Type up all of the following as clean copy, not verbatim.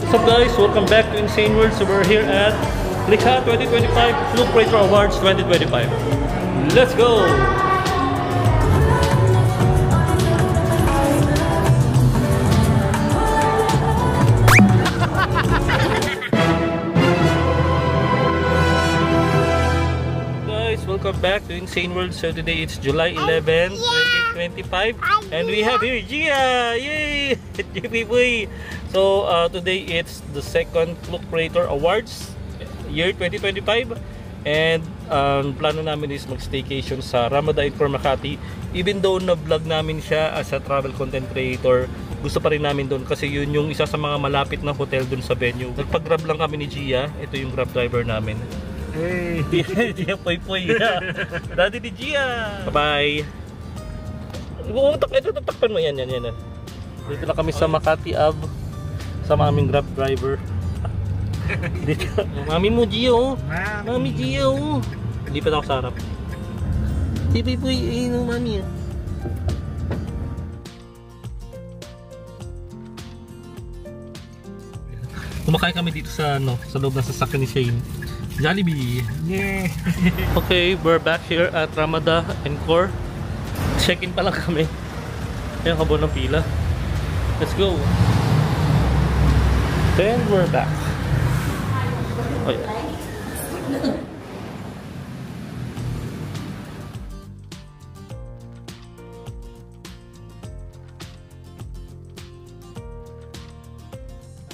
What's up guys? Welcome back to Insane World. So we're here at Likha 2025 Fluke Creator Awards 2025. Let's go! Guys, welcome back to Insane World. So today it's July 11, 2025 and we have here Gia! Yay! JP. So today it's the second Fluke Creator Awards year 2025 and plano namin is mag-staycation sa Ramada Encore Makati. Even though na-vlog namin siya as a travel content creator, gusto pa rin namin doon kasi yun yung isa sa mga malapit na hotel doon sa venue. Nagpag-grab lang kami ni Gia. Ito yung grab driver namin. Hey! Gia Poy Poy. Daddy ni Gia! Bye-bye! Ito takpan mo yan. Dito na kami sa Makati Ave. Sama aming grab driver. Dito. Mami mo, Gio. Mami, Gio. Hindi pa ako sa harap. Tipi po yung mami. Kumakain kami dito sa sa loob ng sasakyan ni Shane. Jollibee. Yeah. Okay, we're back here at Ramada Encore. Check-in pa lang kami. Ayan, habo ng pila. Let's go. Then we're back. Oh yeah.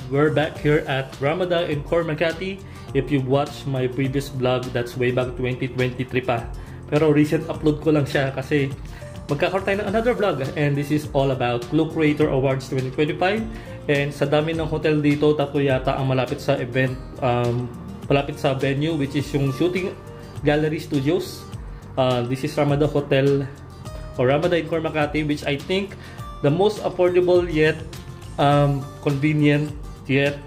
We're back here at Ramada Encore Makati. If you've watched my previous vlog, that's way back 2023 pa. Pero recent upload ko lang siya kasi magkakaroon tayo ng another vlog and this is all about Fluke Creator Awards 2025. And sa dami ng hotel dito, tatlo yata ang malapit sa event, malapit sa venue, which is yung Shooting Gallery Studios. This is Ramada Hotel or Ramada Encore Makati, which I think the most affordable yet convenient yet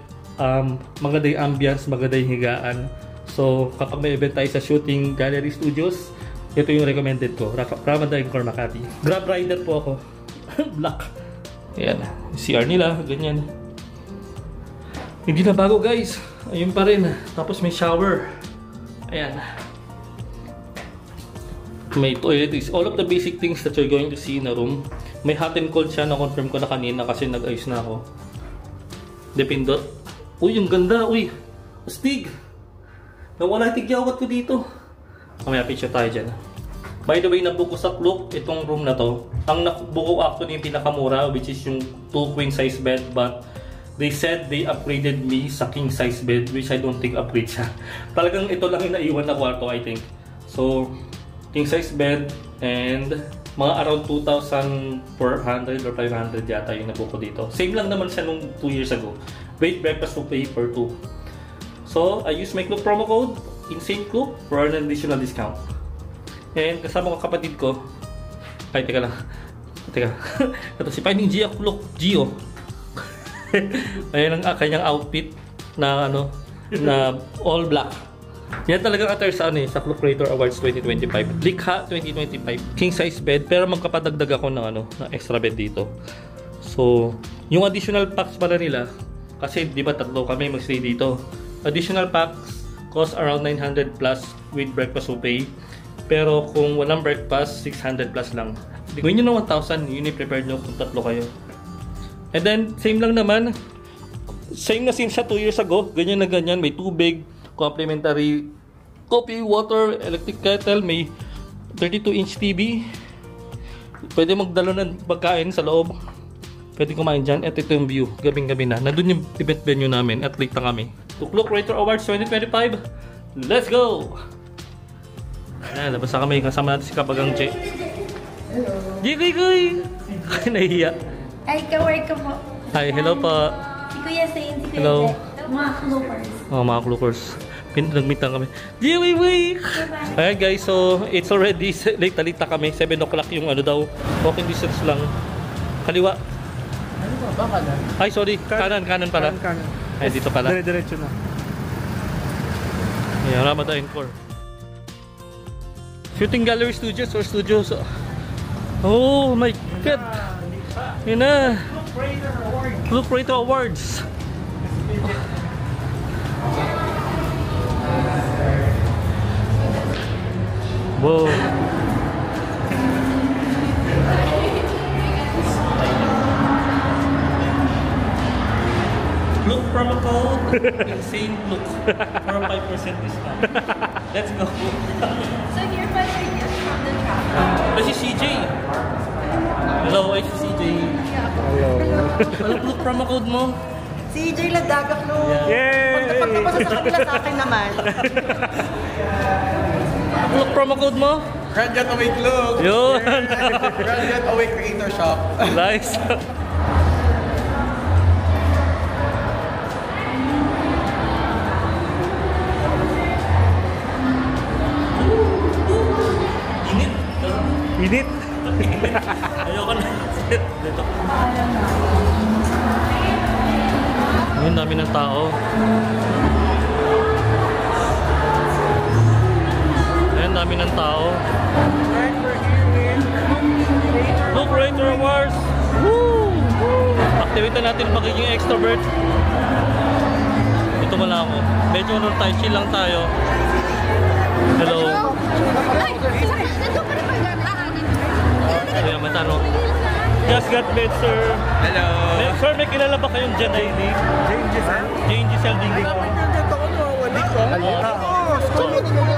maganda yung ambience, maganda yung higaan. So kapag may event tayo sa Shooting Gallery Studios, ito yung recommended ko, Ramada Encore Makati. Grab rider po ako. Black. Ayan, CR nila, ganyan. Hindi na bago guys, ayun pa rin. Tapos may shower. Ayan. May toilet, is all of the basic things that you're going to see in a room. May hot and cold siya, na-confirm ko na kanina kasi nag-ayos na ako. Depindot. Uy, yung ganda, uy. Astig. Nawala tigyawat ko dito. Mamaya picture tayo dyan. By the way, nabuko sa Fluke itong room na to. Ang nabuko actually yung pinakamura, which is yung 2 queen size bed, but they said they upgraded me sa king size bed, which I don't think upgrade siya. Talagang ito lang yung naiwan na kwarto, I think. So, king size bed and mga around 2,400 or 500 yata yung nabuko dito. Same lang naman siya nung 2 years ago. Wait, breakfast to pay per 2. So, I use my Fluke promo code, Insane Fluke, for an additional discount. And kasama ko kapatid ko. Ay, teka lang. Teka. Ito si Finding Gia Fluke. Gio. Ayan ang kanyang outfit na na all black. Yan talagang attire sa sa Fluke Creator Awards 2025. Likha 2025. King size bed, pero magkapadagdag ako ng ng extra bed dito. So, yung additional packs pala nila, kasi di ba tatlo kami magstay dito. Additional packs cost around 900 plus with breakfast buffet. Pero kung walang breakfast, 600 plus lang. Gawin nyo ng 1,000, yun i-prepare nyo kung tatlo kayo. And then, same lang naman. Same siya 2 years ago. Ganyan na ganyan. May tubig, complimentary coffee, water, electric kettle, may 32-inch TV. Pwede magdala ng pagkain sa loob. Pwede kumain dyan. At ito yung view. Gabing-gabi na. Nandun yung event venue namin. At late na kami. To Fluke Creator Awards 2025. Let's go! Ayan, labas na kami. Kasama natin si Kabagang Che. Hello. Jikoy! Nahihiya. Ay, ka-work ka po. Hi, hello po. Si Kuya Sain, si Kuya Hello. Jack. Mga Cloopers. Oh, mga Cloopers. Nag-meet lang kami. Jikoy! Ayan guys, so it's already late na kami. 7 o'clock yung daw. Walking distance lang. Kaliwa. Ano ba? Baka na? Ay, sorry. Kanan pala. Kanan. Ay, dito pala. Dire-diretso na. Ayan, Ramada Encore. Shooting Gallery Studios or Studios. Oh my God! Yun na! Fluke Creator Awards! Wow. Look promo code. Insane look. For a 5% discount. Let's go. So here was your gift from the travel. This is CJ. Hello, ay si CJ. Anong look promo code mo? Si EJ Ladagak no. Yay! Pagtapos sa kanila sa akin naman. Look promo code mo? Graduate Awake look! Yun! Graduate Awake Creator Shop. Nice! Init! Init! Ayoko na. Dito. Ayun, dami ng tao. Ayun, dami ng tao. Look, Creator Awards! Woo! Activate na natin magiging extrovert. Ito muna ako. Medyo ano tayo, chill lang tayo. Hello. Ayan, matano. Just got bed, sir. Hello! Sir, may kilala ba kayong Janayli? Jane Giselle Dingo.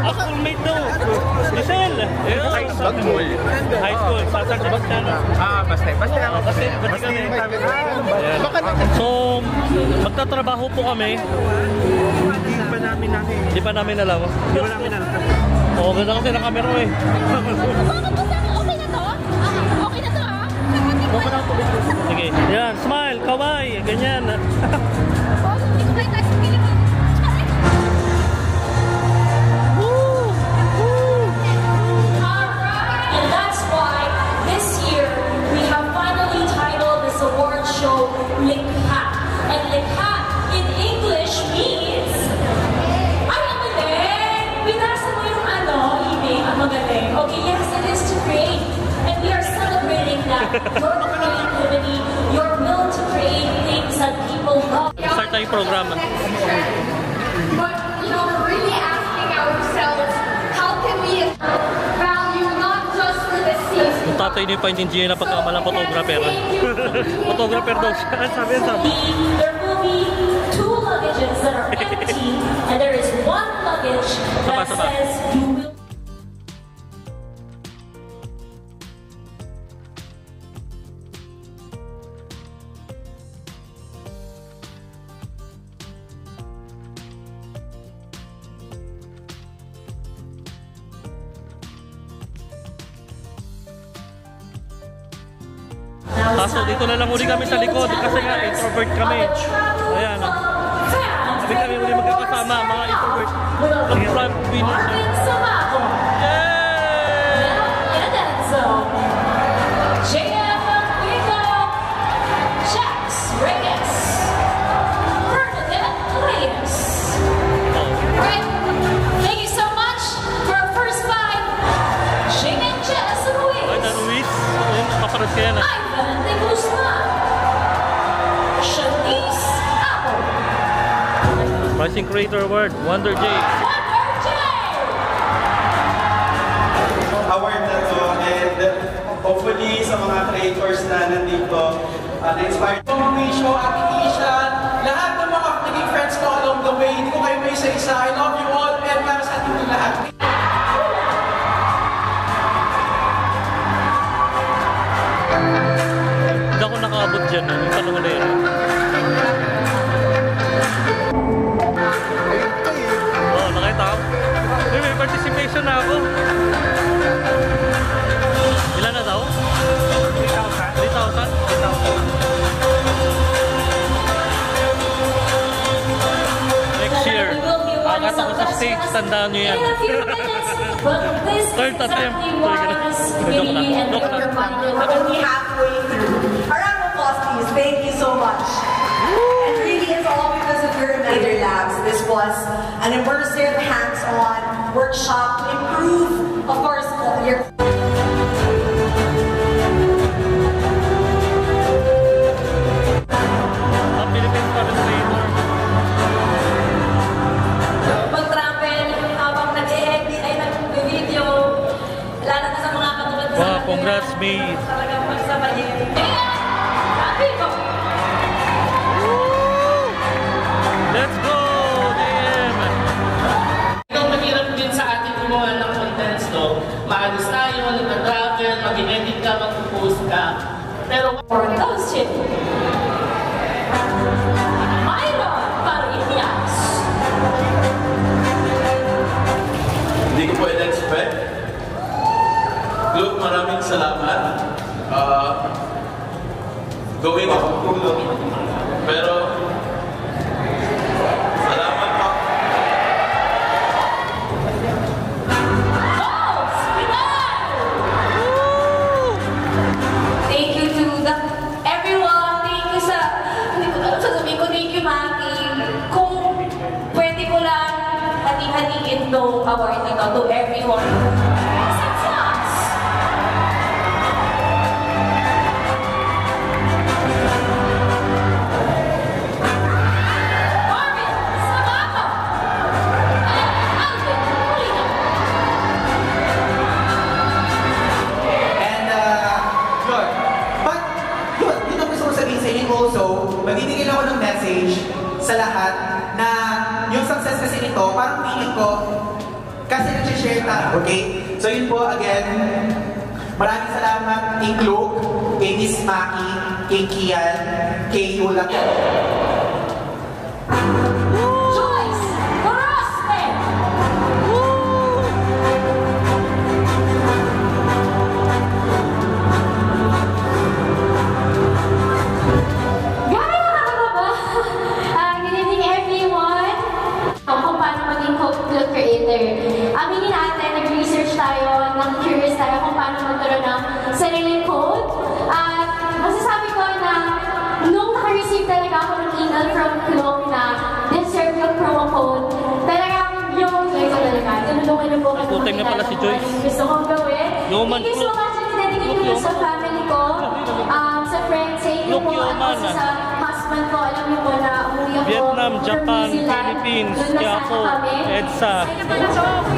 Schoolmate daw. Giselle. High school. Sa San Sebastian. Basta. Kasi kami. So, magtatrabaho po kami. Hindi pa namin alam. Oo, ganda kasi ng camera mo eh. Sige, yan, smile, kawaii, ganyan. And that's why this year we have finally titled this award show Likha. And Likha in English means ay, ang galing! Binasa mo yung email, ang magaling. Okay, yes, it is to create. And we are celebrating that. Your creativity, your will to create things that people love. Start tayong programa. But, you know, we're really asking ourselves, how can we value not just for the season? Yung tatay niyo pa hindi na pagkamalang photographer. Photographer daw siya. Sabi. There will be 2 luggages that are empty, and there is 1 luggage that says you will. Kaso dito na lang uli kami sa likod kasi nga introvert kami. Ayan. Sabi kami uli magkakasama, mga introvert. Ang front winners. Thank you so much for our first 5. Shane and Jess Ruiz. Ay, na Luis. Ayun, paparad kaya na. Ivan de Guzman. Shanice Apple. Rising Creator Award, Wonder J. Wonder J. Award na to, and hopefully sa mga creators na nandito, na-inspired. Show, Ate Isha, lahat ng mga naging friends ko along the way, hindi ko kayo may isa-isa. I love you all, and para sa ating lahat. Hindi ako nakaabot dyan, yung tanong na yun. Oo, nakita ko. Uy, may participation na ako. Ilan na daw? 3,000? 3,000? Next year, angat ako sa stage, tandaan nyo yan. Third attempt. Joke lang. Joke lang. Only halfway through. A round of applause, please. Thank you so much. And really, it's all because of your Invader Labs. This was an immersive, hands-on workshop to improve, of course, your Ang Philippines Content Creator. Congrats, May. Talagang magsabayin. Happy ko! Let's go, DM! Ikaw mahirap din sa ating gumawa ng contents, no? Maalis tayo, nag-travel, mag-edit ka, mag-post ka. Pero For those two, Myron Parinias. Hindi ko pwede expect. Luke, maraming salamat. Gawin ako tulong. Pero, salamat pa. Goals! Pinay! Thank you to everyone. Thank you sa, hindi ko alam sasabihin ko, thank you, Maki. Kung pwede ko lang hati-hatiin to award nito to everyone. Success! Marvin Sabato. Alvin Molina. And, yun. But, yun ang gusto ko sabihin sa inyo also, magbibigay lang ako ng message sa lahat na yung success kasi nito, parang feeling ko, kasi nag-share tayo, okay? So yun po, again, maraming salamat kay Luke, kay Miss Maki, kay Kian, kay Yula. Joyce Gorospe. Gano'n nakakaba? Good evening everyone! Kung paano maging content creator. Aminin natin, nag-research tayo, nag-curious tayo kung paano magkaroon ng sariling code. At masasabi ko na nung naka-receive talaga ako ng email from Cloak na deserve yung promo code, talagang yung guys talaga, tinulungan na po kasi Full-time na pala si Joyce. gusto kong gawin. Yoman Thank you so Cloak. much and dedicate ko sa family ko, sa friends, sa inyo Cloak po, at Yoman, also sa husband ko. Alam niyo po na umuwi ako Vietnam, from Japan, New Zealand. Philippines, Doon na Quiapo, sana kami. EDSA.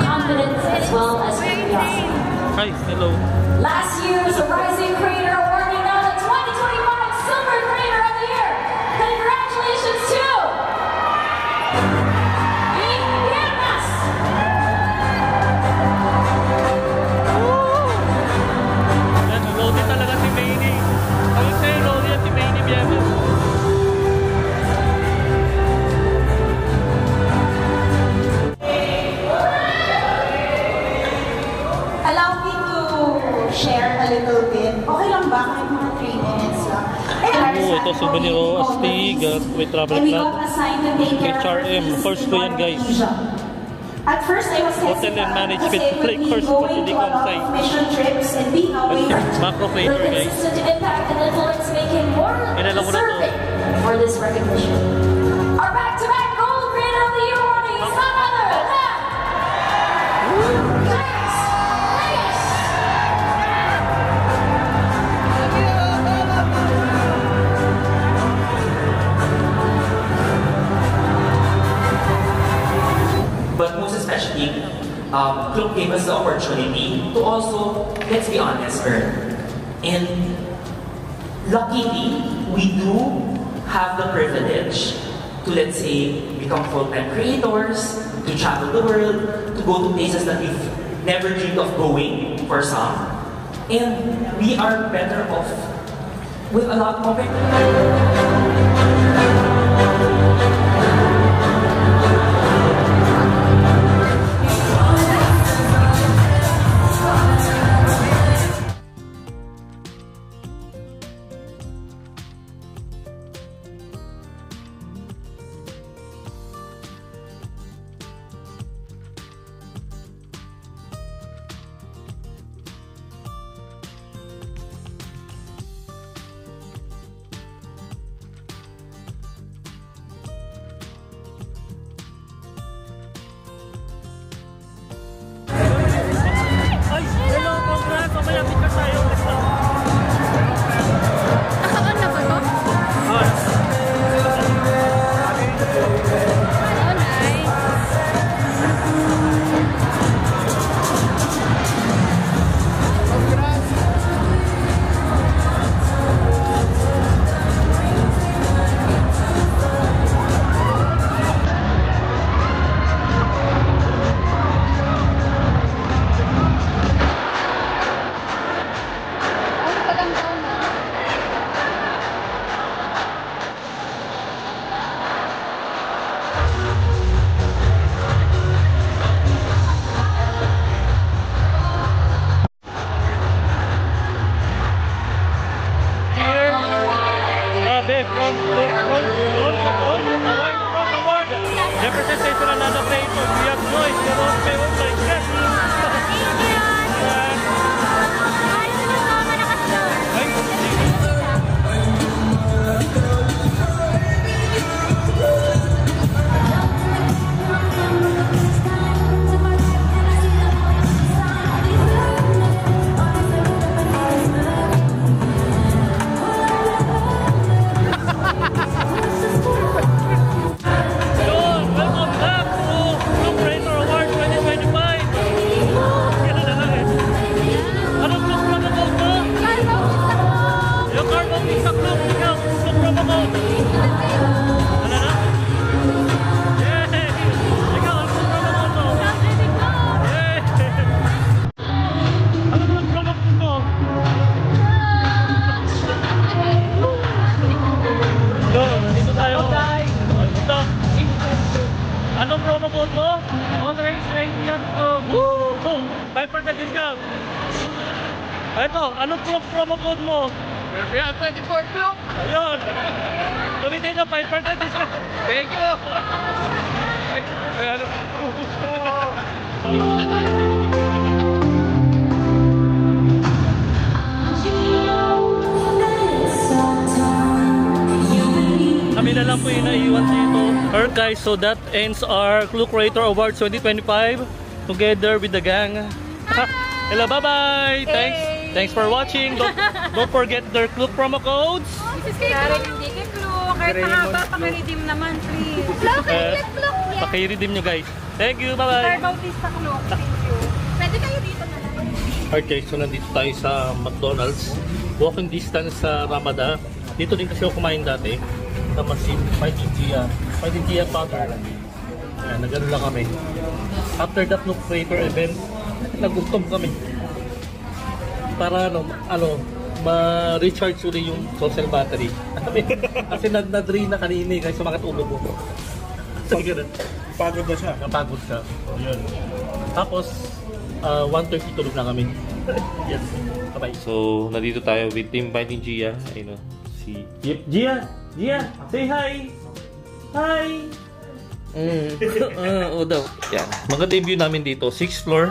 Confidence as well as curiosity. Hi, hello. Last year's Rising Creator awarding now the 2025 Silver Creator of the Year. Congratulations to Viernes. Yan, loaded talaga si Mayney. Ayun sa'yo, loaded yan si Mayney Bienes. Allow me to share a little bit. Okay lang ba? Kahit mga 3 minutes lang. Oo, ito souvenir o astig at may travel And we plan. got assigned to take care of HRM, our first ko yan, guys. At first, I was Hotel and hesitant management, kasi it would like be first going pag hindi to ko a lot on-site. of mission trips and being away. Macro flavor, Her guys. consistent impact and influence make him more Inalam ko na to. deserving for this recognition. Our back-to-back Gold Creator of the Year awardee is none other than James Reyes. But most especially, Club gave us the opportunity to also, let's be honest, earn. And luckily, we do have the privilege to, let's say, become full-time creators, to travel the world, to go to places that we've never dreamed of going for some. And we are better off with a lot more. Ay, hello, congrats. Mamaya picture tayo. Let's go. Naka-on na ba to? Hi. Oh, nice. Representation ng Nano Creator, we have noise, pero may online check. Anong promo code mo? Authorized Radiant Woo! 5% discount! Ito, anong promo code mo? Yeah, 24 Cloak! Ayun! Tumitin na 5% discount! Thank you! Kami na lang po yung naiwan dito. Alright guys, so that ends our Clue Creator Awards 2025 together with the gang. Hello, bye-bye! Thanks for watching. Don't forget their Clue promo codes. This is Karen, hindi kay Clue. Kahit mahaba, pakiredeem naman, please. Clue. Pakiredeem nyo guys. Thank you, bye-bye! Sir Bautista Clue. Thank you. Pwede kayo dito na lang. Okay, so nandito tayo sa McDonald's. Walking distance sa Ramada. Dito din kasi ako kumain dati. Tapos si Fighting Gia Powder. Ayan, nagano lang kami. After that Clue Creator event, nagutom kami. Para ma-recharge ulit yung social battery. Kasi na-drain na kanina kasi sumakat ulo ko. So, ganun. Pagod na siya. Napagod siya. Yun. Tapos, 1:30 tulog na kami. Yes. Bye-bye. So, nandito tayo with Team Fighting Gia. Ayun o. Si Gia! Gia! Say hi! Hi! Oo daw. Yan. Maganda yung view namin dito. 6th floor.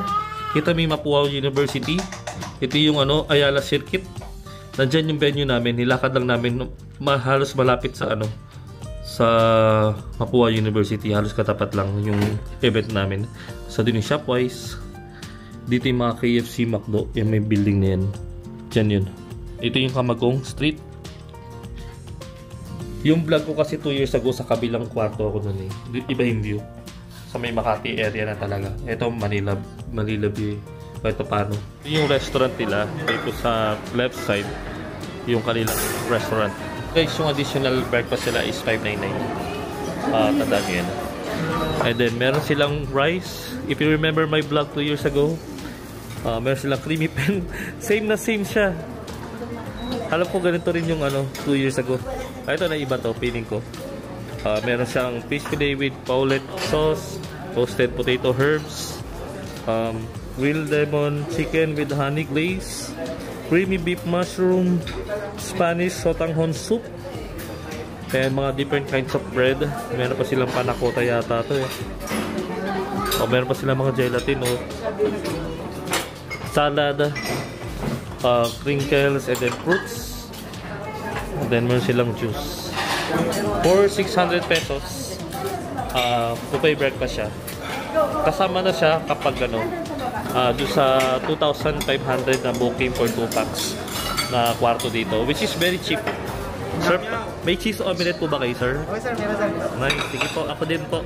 Kita mo yung Mapua University. Ito yung Ayala Circuit. Nandyan yung venue namin. Nilakad lang namin. Halos malapit sa sa Mapua University. Halos katapat lang yung event namin. Sa din yung Shopwise. Dito yung mga KFC, McDo. Yung may building na yan. Dyan yun. Ito yung Kamagong Street. Yung vlog ko kasi 2 years ago sa kabilang kwarto ako nun eh. Iba yung view. Sa may Makati area na talaga. Ito Manila view. Ito paano. Yung restaurant nila. Dito sa left side. Yung kanilang restaurant. Guys, yung additional breakfast nila is $5.99. Tandaan nyo yan. And then meron silang rice. If you remember my vlog 2 years ago. Meron silang creamy pen. Same na same siya. Alam ko ganito rin yung 2 years ago. Ito na iba to, feeling ko. Meron siyang fish fillet with Paulette sauce, roasted potato herbs, grilled lemon chicken with honey glaze, creamy beef mushroom, Spanish sotanghon soup, and mga different kinds of bread. Meron pa silang panakota yata to eh. Meron pa silang mga gelatin salad, crinkles, and then fruits. And then meron silang juice. For 600 pesos, buffet breakfast siya. Kasama na siya kapag doon sa 2,500 na booking for 2 packs na kwarto dito, which is very cheap. Sir, may cheese omelette po ba kayo, sir? Okay, sir. Meron, sir. Nice. Sige po. Ako din po.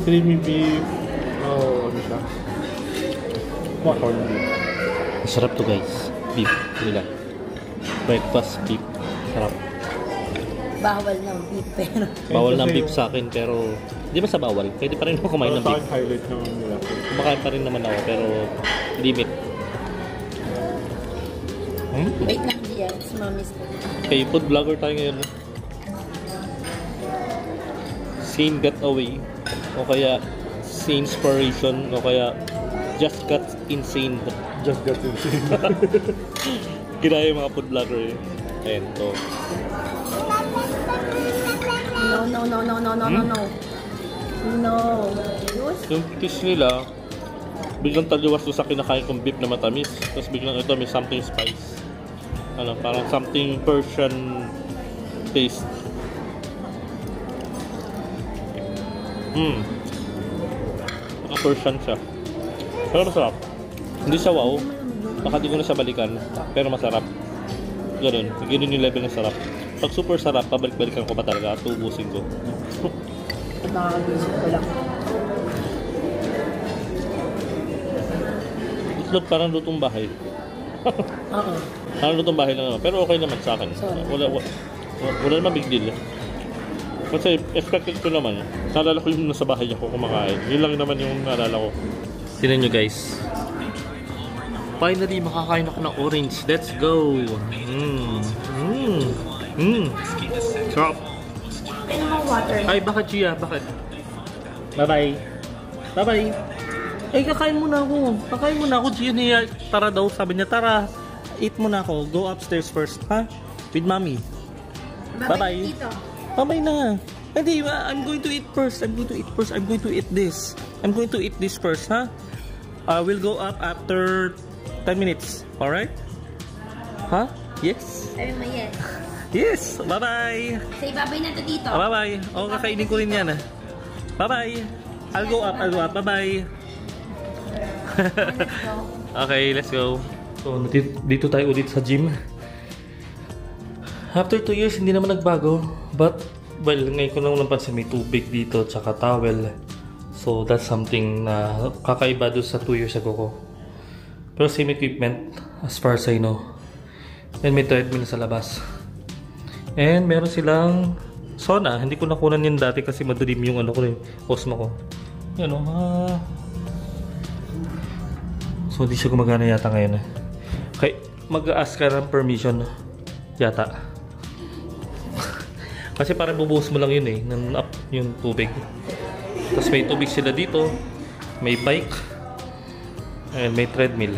Creamy beef. Ano siya? Corn beef. Masarap to guys. Beef nila. Breakfast beef. Sarap. Bawal ng beef pero. Bawal ng beef sa akin, pero di ba sa bawal? Pwede pa rin ako kumain ng Sa beef. akin, highlight naman nila. Kumakain pa rin naman ako, pero limit. Wait lang diyan, si Mami's. Okay, food vlogger tayo ngayon. Scene got away, o kaya scene inspiration, o kaya just got insane. Just got insane. Ginaya yung mga food vlogger eh. Ayan, to. No. Yung kiss nila, biglang taliwas doon sa kinakain kong beef na matamis. Tapos biglang ito may something spice. Ano, parang something Persian taste. Naka-Persian siya. Pero masarap. Hindi siya wow. Baka di ko na siya balikan. Pero masarap. Ganun. Ganun yung level ng sarap. Pag super sarap, pabalik-balikan ko pa talaga at tubusin ko. Nakakagisip ko lang. Itlog parang lutong bahay. Oo. Parang lutong bahay lang naman. Pero okay naman sa akin. Wala naman big deal. Kasi expected ko naman. Naalala ko yung nasa bahay ako kumakain. Yun lang naman yung naalala ko. Tignan nyo guys. Finally, makakain ako ng orange. Let's go! Sarap! Ano mga water? Ay, bakit Gia? Bakit? Bye-bye! Bye-bye! Ay, kakain muna ako. Kakain muna ako. Gia niya, tara daw. Sabi niya, tara. Eat muna ako. Go upstairs first, ha? With mommy. Bye-bye! Bye-bye na! Hindi, I'm going to eat first. I'm going to eat first. I'm going to eat this. I'm going to eat this first, ha? We'll go up after 10 minutes. Alright? Huh? Yes? Sabi mo yes. Yes! Bye-bye! Say bye-bye na to dito. Bye-bye! Oo, kakainin ko rin yan. Bye-bye! I'll go up. Bye-bye! Okay, let's go. So, dito tayo ulit sa gym. After 2 years, hindi naman nagbago. But, well, ngayon ko lang napansin may tubig dito, tsaka towel. So, that's something na kakaiba doon sa 2 years ago ko. Pero same equipment, as far as I know. And may treadmill sa labas. And meron silang sauna. Hindi ko nakunan yun dati kasi madilim yung ano ko, yung Osmo ko. Yan o, So, hindi siya gumagana yata ngayon. Okay, mag-ask ka ng permission yata. Kasi parang bubuhos mo lang yun eh, ng up yung tubig. Tapos may tubig sila dito, may bike, and may treadmill.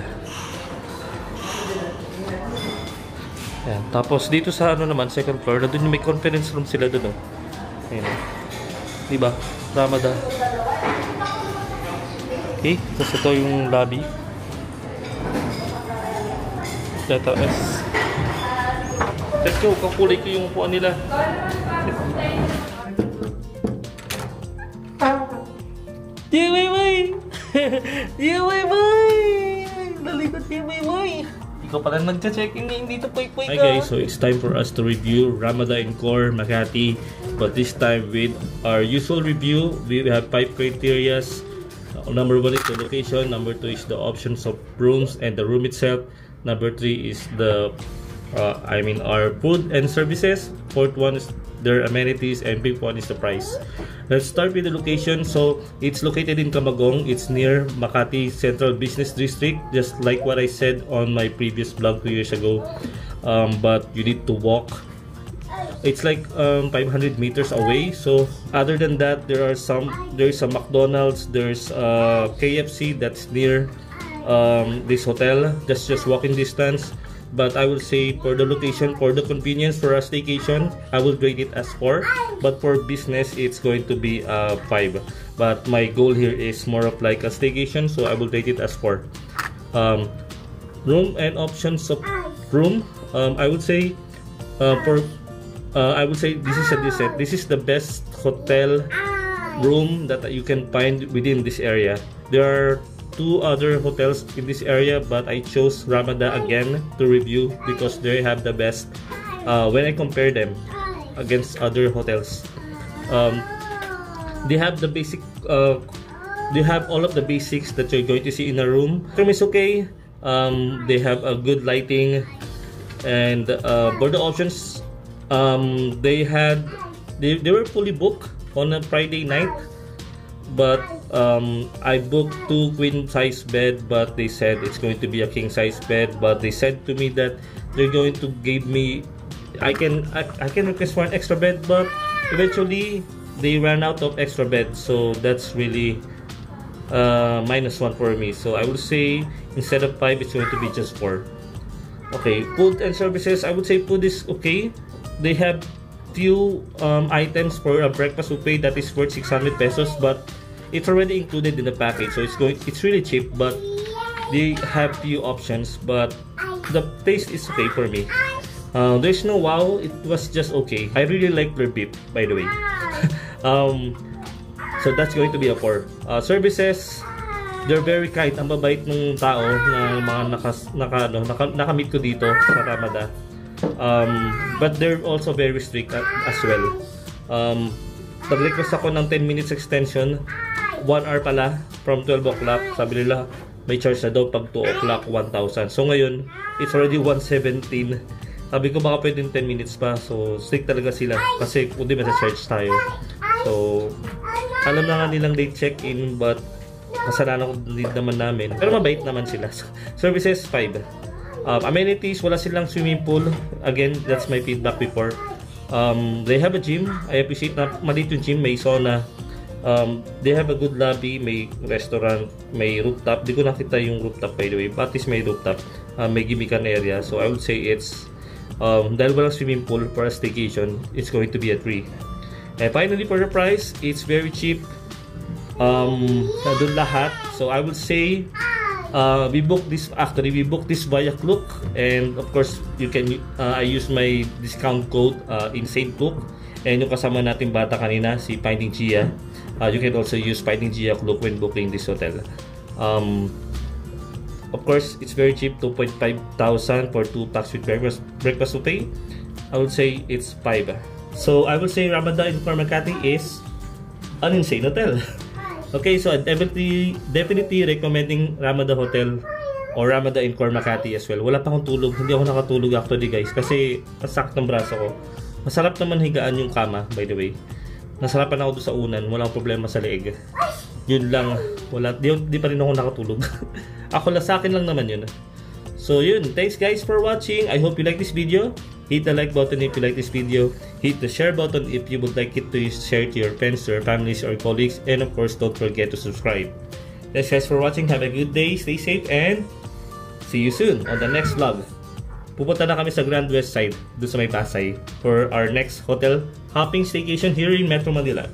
Ayan. Tapos dito sa ano naman, second floor, na doon may conference room sila doon. Oh. Ayan. Diba? Ramada. Okay, tapos ito yung lobby. Letter S. Let's go, kakulay ko yung upuan nila. Yay! Nalikot yay! Ikaw pala nagcha-check-in ngayon dito, Poy-Poy ka. Hi guys, so it's time for us to review Ramada Encore Makati. But this time with our usual review, we have 5 criteria. Number 1 is the location, number 2 is the options of rooms and the room itself. Number 3 is the our food and services. Fourth one is their amenities, and fifth one is the price. Let's start with the location. So it's located in Camagong. It's near Makati Central Business District, just like what I said on my previous vlog 2 years ago. But you need to walk. It's like 500 meters away. So other than that, there's a McDonald's, there's KFC that's near this hotel, just walking distance. But I will say for the location, for the convenience, for a staycation, I will rate it as 4. But for business, it's going to be 5. But my goal here is more of like a staycation, so I will rate it as 4. Room and options of room, I would say this is the best hotel room that you can find within this area. There are 2 other hotels in this area, but I chose Ramada again to review because they have the best when I compare them against other hotels. They have the basic they have all of the basics that you're going to see in a room. The room is okay. They have a good lighting, and for the options, They were fully booked on a Friday night, but I booked 2 queen size bed, but they said it's going to be a king size bed. But they said to me that they're going to give me, I can request for an extra bed, but eventually they ran out of extra bed, so that's really -1 for me. So I would say instead of 5, it's going to be just 4. Okay, food and services. I would say food is okay. They have few items for a breakfast buffet that is worth 600 pesos, but it's already included in the package, so it's really cheap. But they have few options, but the taste is okay for me. There's no wow, it was just okay. I really like their beef, by the way. So that's going to be a 4. Services, they're very kind. Ang babait ng tao na mga nakamit ko dito sa Ramada. But they're also very strict as well. Nag-request ako ng 10 minutes extension, 1 hour pala, from 12 o'clock. Sabi nila may charge na daw pag 2 o'clock 1,000. So ngayon it's already 117. Sabi ko baka pwedeng 10 minutes pa. So strict talaga sila kasi kundi may charge tayo. So alam na nga nilang late check-in, but kasalanan ko din naman namin, pero mabait naman sila. Services 5. Amenities, wala silang swimming pool. Again, that's my feedback before. They have a gym. I appreciate na maliit yung gym, may sauna. They have a good lobby, may restaurant, may rooftop. Di ko nakita yung rooftop, by the way, but at least may rooftop. May gimikan area. So I would say it's dahil walang swimming pool for a staycation, it's going to be a 3. And finally, for the price, it's very cheap. Nandun lahat. So I would say we booked this via Klook, and of course you can I use my discount code Insane Klook, and yung kasama natin bata kanina si Finding Gia, you can also use Finding Gia Klook when booking this hotel. Of course it's very cheap, 2,500 for 2 packs with breakfast buffet. I would say it's 5. So I would say Ramada in Makati is an insane hotel. Okay, so I'm definitely recommending Ramada Hotel or Ramada in Makati as well. Wala pa akong tulog. Hindi ako nakatulog actually, guys, kasi masakit ng braso ko. Masarap naman higaan yung kama, by the way. Nasarapan ako doon sa unan. Walang problema sa leeg. Yun lang. Di pa rin ako nakatulog. Ako lang, sa akin lang naman yun. So yun, thanks guys for watching. I hope you like this video. Hit the like button if you like this video. Hit the share button if you would like it to share to your friends, your families, or colleagues. And of course, don't forget to subscribe. Thanks guys for watching. Have a good day. Stay safe and see you soon on the next vlog. Pupunta na kami sa Grand West Side, doon sa may Pasay, for our next hotel hopping staycation here in Metro Manila.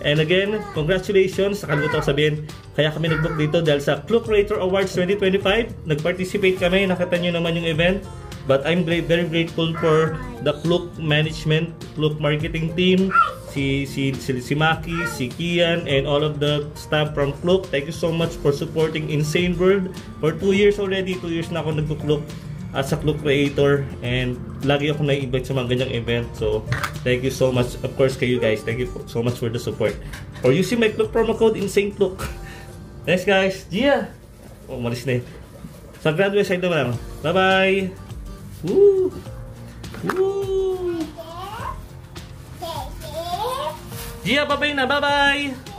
And again, congratulations. Nakalimutan ko sabihin, kaya kami nag-book dito dahil sa Klook Creator Awards 2025. Nag-participate kami. Nakita nyo naman yung event. But I'm very grateful for the Klook management, Klook marketing team, si Maki, si Kian, and all of the staff from Klook. Thank you so much for supporting Insane World. For 2 years already, 2 years na ako nag-Klook as a Klook creator, and lagi ako na-invite sa mga ganyang event. So thank you so much, of course, kayo guys. Thank you so much for the support. For using my Klook promo code Insane Klook. Thanks guys. Gia! Oh, umalis na eh. Sa Grand West Side naman. Bye bye! Woo! Woo! Gia, bye-bye na! Bye-bye!